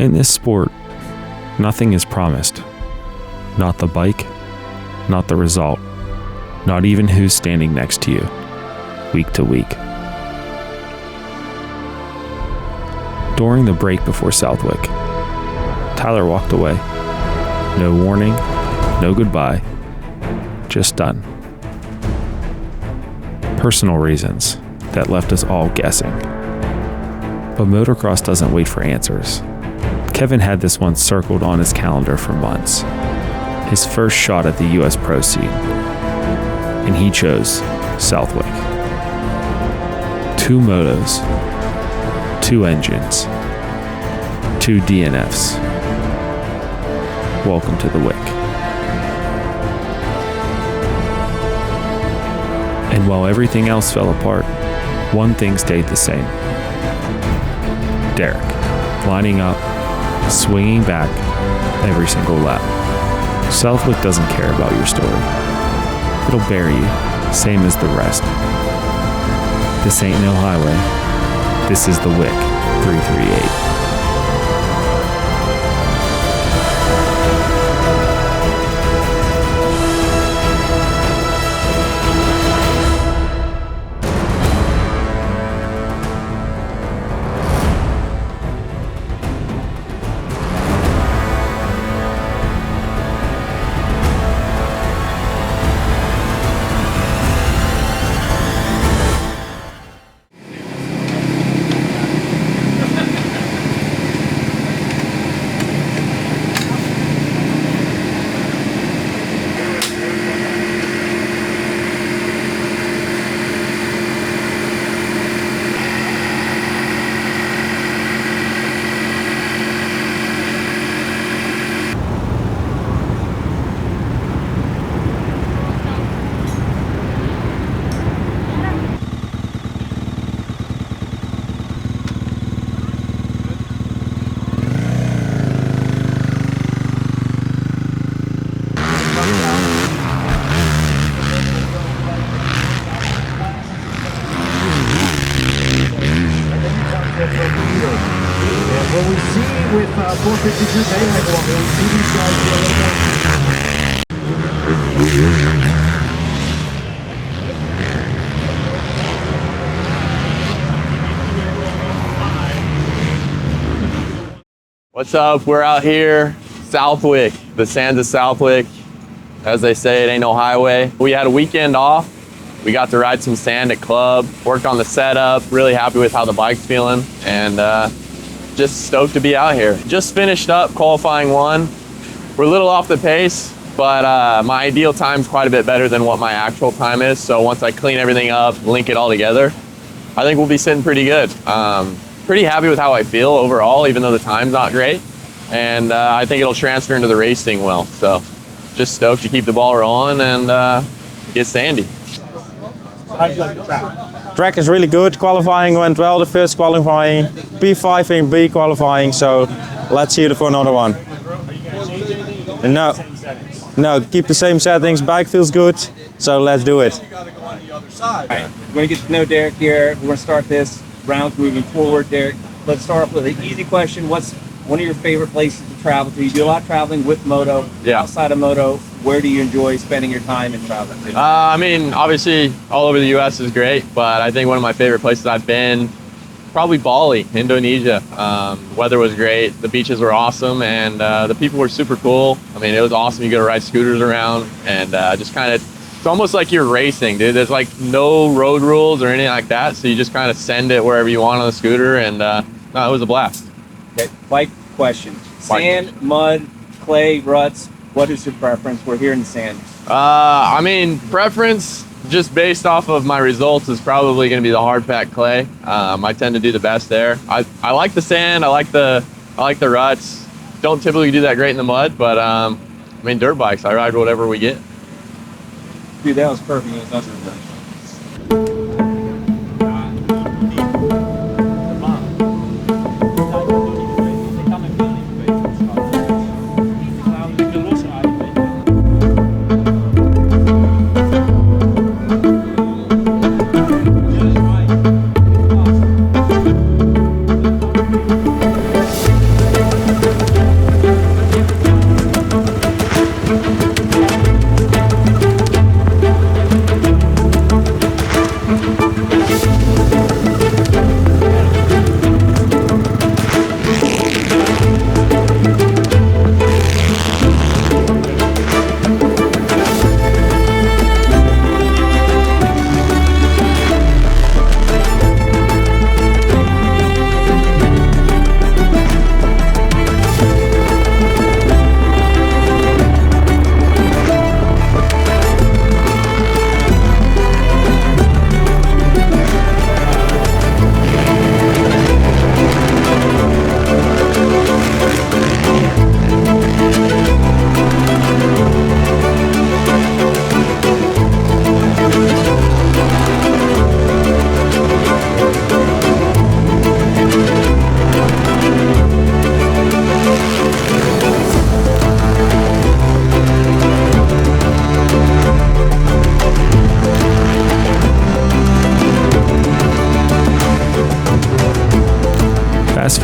In this sport, nothing is promised. Not the bike, not the result, not even who's standing next to you, week to week. During the break before Southwick, Tyler walked away. No warning, no goodbye, just done. Personal reasons that left us all guessing. But motocross doesn't wait for answers. Kevin had this one circled on his calendar for months. His first shot at the US Pro scene. And he chose Southwick. 2 motos, 2 engines, 2 DNFs. Welcome to the Wick. And while everything else fell apart, one thing stayed the same. Derek, lining up, swinging back every single lap. Southwick doesn't care about your story. It'll bury you, same as the rest. This ain't no highway. This is the Wick 338. What we see with 452 daylight walk, we see these guys do a little bit. What's up? We're out here, Southwick, the sands of Southwick. As they say, it ain't no highway. We had a weekend off. We got to ride some sand at club, worked on the setup, really happy with how the bike's feeling, and just stoked to be out here. Just finished up qualifying 1. We're a little off the pace, but my ideal time's quite a bit better than what my actual time is. So once I clean everything up, link it all together, I think we'll be sitting pretty good. Pretty happy with how I feel overall, even though the time's not great. And I think it'll transfer into the racing well. So just stoked to keep the ball rolling and get sandy. How'd you like the track? Track is really good. Qualifying went well, the first qualifying. P5 and B qualifying, so let's see it for another one. No, keep the same settings. Bike feels good, so let's do it. Alright, we're going to get to know Derek here. We're going to start this round moving forward. Derek, let's start off with an easy question. What's one of your favorite places to travel to? You do a lot of traveling with moto. Yeah. Outside of moto, where do you enjoy spending your time and traveling? I mean, obviously, all over the U.S. is great, but I think one of my favorite places I've been, probably Bali, Indonesia. Weather was great, the beaches were awesome, and the people were super cool. I mean, it was awesome. You get to ride scooters around, and just kind of, it's almost like you're racing, dude. There's like no road rules or anything like that, so you just kind of send it wherever you want on the scooter, and no, it was a blast. Okay, bike question. Sand, mud, clay, ruts. What is your preference? We're here in the sand. I mean, preference, just based off of my results, is probably going to be the hard pack clay. I tend to do the best there. I like the sand. I like the ruts. Don't typically do that great in the mud, but I mean, dirt bikes, I ride whatever we get. Dude, that was perfect. It was nothing.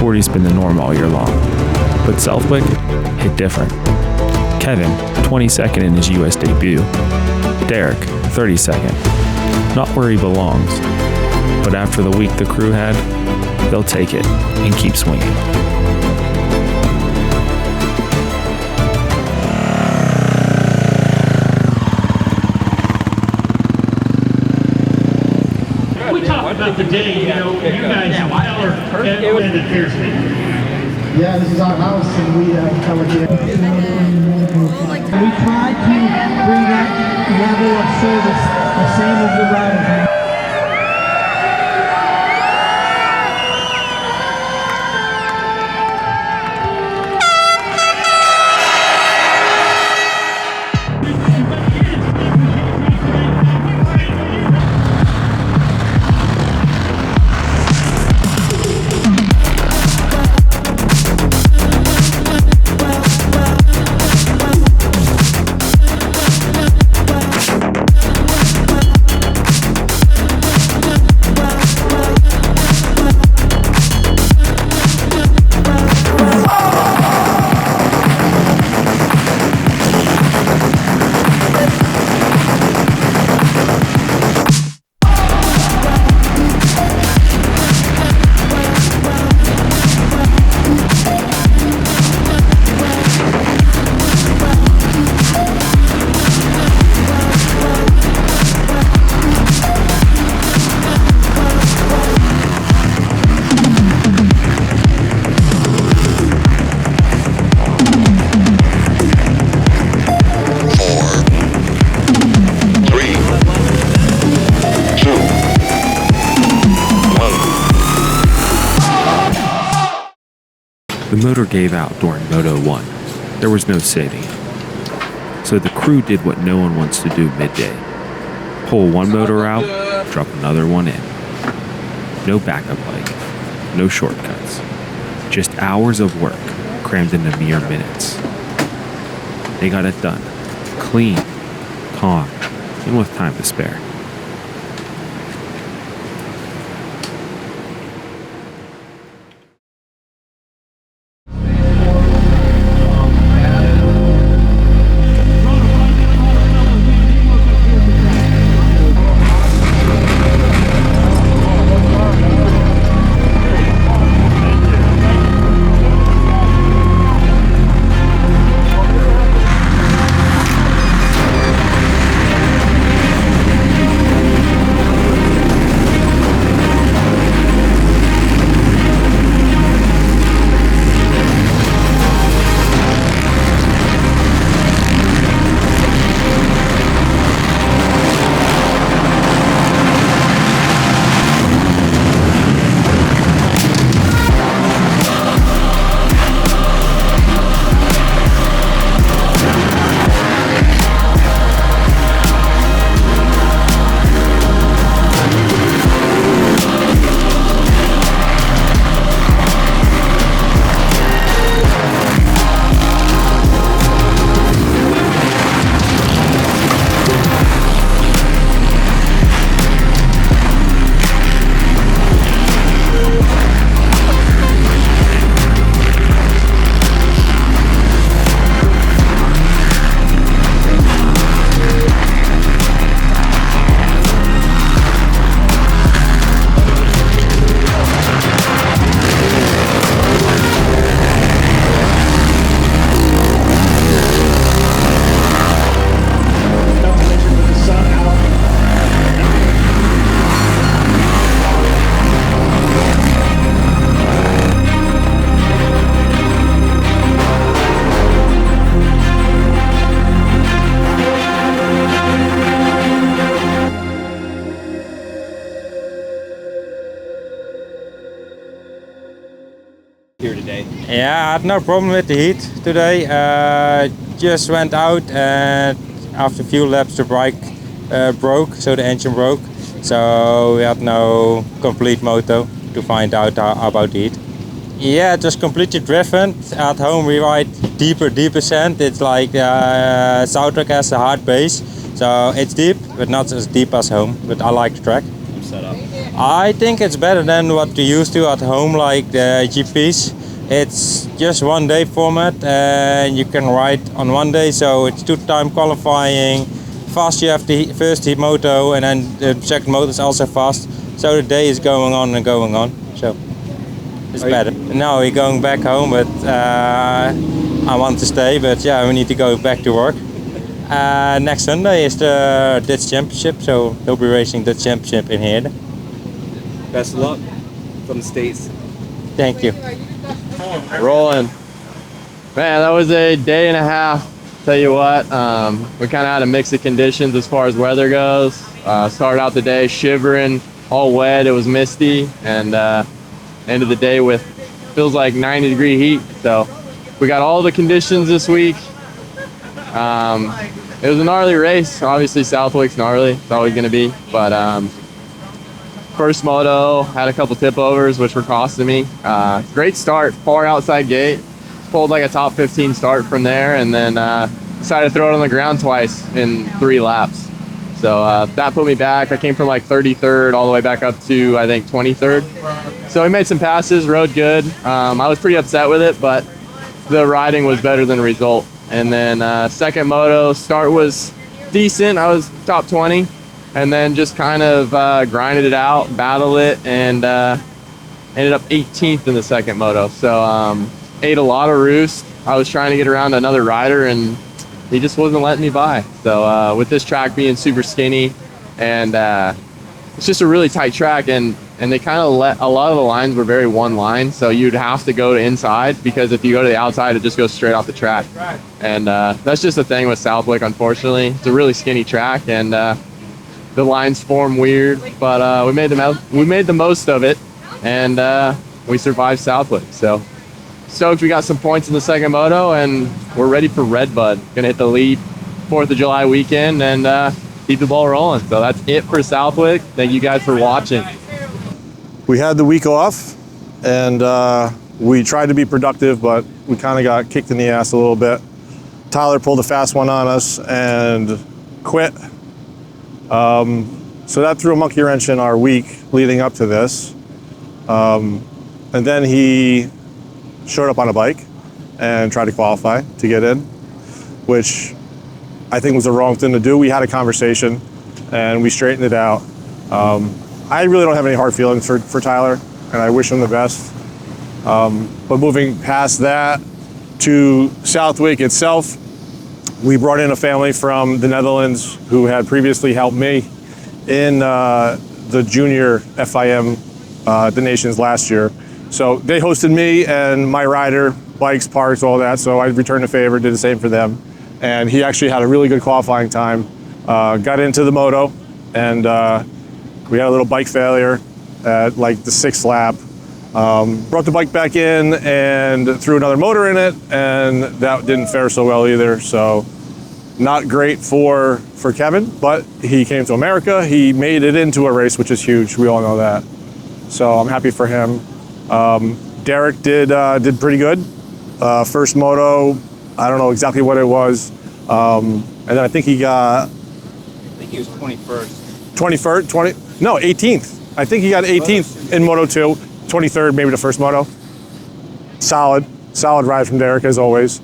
240's been the norm all year long, but Southwick hit different. Kevin, 22nd in his US debut. Derek, 32nd. Not where he belongs, but after the week the crew had, they'll take it and keep swinging. We talked about the day, you know, you guys are everything that fears me. Yeah, this is our house, and we covered it. We try to bring that level of service the same as the riders. The motor gave out during Moto 1. There was no saving it. So the crew did what no one wants to do midday. Pull one motor out, drop another one in. No backup bike, no shortcuts. Just hours of work crammed into mere minutes. They got it done. Clean, calm, and with time to spare. Here today. Yeah, I had no problem with the heat today. Just went out and after a few laps the bike broke, so the engine broke. So we had no complete moto to find out about the heat. Yeah, it was completely driven. At home we ride deeper sand. It's like Southwick has a hard base. So it's deep, but not as deep as home. But I like the track. I'm set up. I think it's better than what we used to at home, like the GPs. It's just 1 day format and you can ride on 1 day, so it's 2-time qualifying. Fast you have the first heat moto and then the second moto is also fast. So the day is going on and going on, so it's better. Now we're going back home, but I want to stay, but yeah, we need to go back to work. Next Sunday is the Dutch Championship, so he'll be racing the Championship in here. Best of luck from the States. Thank you. Rolling. Man, that was a day and a half. Tell you what, we kind of had a mix of conditions as far as weather goes. Started out the day shivering, all wet, it was misty, and ended the day with feels like 90-degree heat. So we got all the conditions this week. It was a gnarly race. Obviously Southwick's gnarly, it's always going to be, but first moto, had a couple tip overs, which were costing me. Great start, far outside gate. Pulled like a top 15 start from there, and then decided to throw it on the ground twice in 3 laps. So that put me back. I came from like 33rd all the way back up to, I think, 23rd. So we made some passes, rode good. I was pretty upset with it, but the riding was better than the result. And then second moto, start was decent. I was top 20. And then just kind of grinded it out, battled it, and ended up 18th in the second moto. So ate a lot of roost. I was trying to get around another rider, and he just wasn't letting me by. So with this track being super skinny, and it's just a really tight track, and they kind of let, a lot of the lines were very one line, so you'd have to go to inside, because if you go to the outside, it just goes straight off the track. And that's just the thing with Southwick, unfortunately. It's a really skinny track, and the lines form weird, but we made the most of it, and we survived Southwick. So stoked we got some points in the second moto, and we're ready for Redbud. Gonna hit the lead 4th of July weekend and keep the ball rolling. So that's it for Southwick. Thank you guys for watching. We had the week off, and we tried to be productive, but we kind of got kicked in the ass a little bit. Tyler pulled a fast one on us and quit. So that threw a monkey wrench in our week leading up to this. And then he showed up on a bike and tried to qualify to get in, which I think was the wrong thing to do. We had a conversation and we straightened it out. I really don't have any hard feelings for Tyler, and I wish him the best. But moving past that to Southwick itself, we brought in a family from the Netherlands who had previously helped me in the junior FIM, the nations last year. So they hosted me and my rider, bikes, parks, all that. So I returned the favor, did the same for them. And he actually had a really good qualifying time. Got into the moto, and we had a little bike failure at like the 6th lap. Brought the bike back in and threw another motor in it, and that didn't fare so well either. So not great for Kevin, but he came to America. He made it into a race, which is huge. We all know that. So I'm happy for him. Derek did pretty good. First moto, I don't know exactly what it was. And then I think he got... I think he was 21st. 21st? No, 18th. I think he got 18th in Moto 2. 23rd, maybe the first moto. Solid ride from Derek, as always.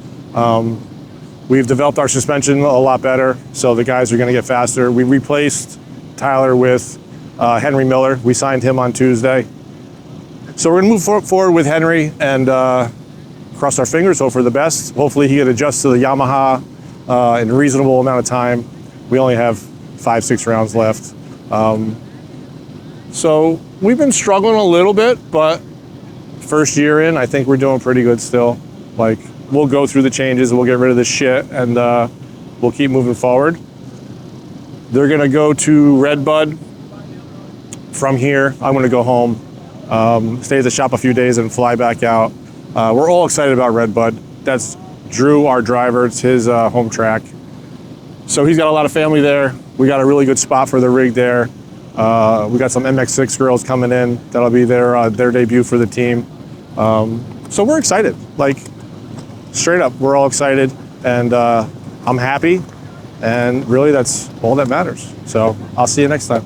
We've developed our suspension a lot better, so the guys are going to get faster. We replaced Tyler with Henry Miller. We signed him on Tuesday. So we're going to move forward with Henry and cross our fingers, hope for the best. Hopefully he can adjust to the Yamaha in a reasonable amount of time. We only have 5-6 rounds left. So we've been struggling a little bit, but first year in, I think we're doing pretty good still. Like, we'll go through the changes, we'll get rid of this shit, and we'll keep moving forward. They're gonna go to Redbud. From here, I'm gonna go home, stay at the shop a few days and fly back out. We're all excited about Redbud. That's Drew, our driver, it's his home track. So he's got a lot of family there. We got a really good spot for the rig there. We got some MX6 girls coming in. That'll be their debut for the team. So we're excited. Like, straight up, we're all excited, and I'm happy. And really, that's all that matters. So I'll see you next time.